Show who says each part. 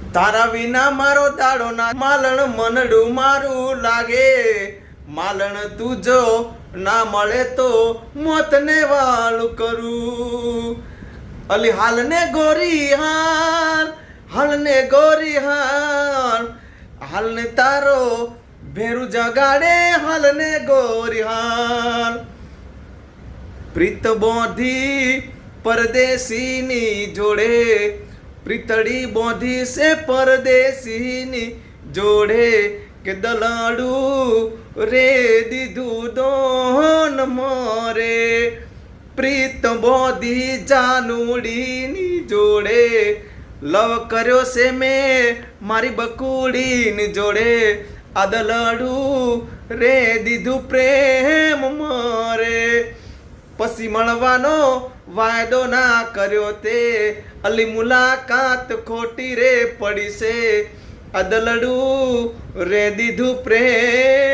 Speaker 1: તારા વિના મારો દાડો ના માલણ મનડું મારું લાગે માલણ તું જો ના મળે તો મોતને વાલું કરું અલી હાલને ગોરી હાલને ગોરી હાલને તારો ભેરું જગાડે હાલને ગોરી પ્રીત બોધી પરદેશીની જોડે પ્રીતડી બોધી છે પરદેશીની જોડે કે દલાડું રે દીધું દોન મોરે પ્રીત બોધી જાનુડીની જોડે લવ કર્યો છે મેં મારી બકુડીની જોડે આ દલાડું રે દીધું પ્રેમ મોરે પછી મળવાનો વાયદો ના કર્યો તે અલી મુલાકાત ખોટી રે પડી છે અદલડું રે દીધું પ્રેમ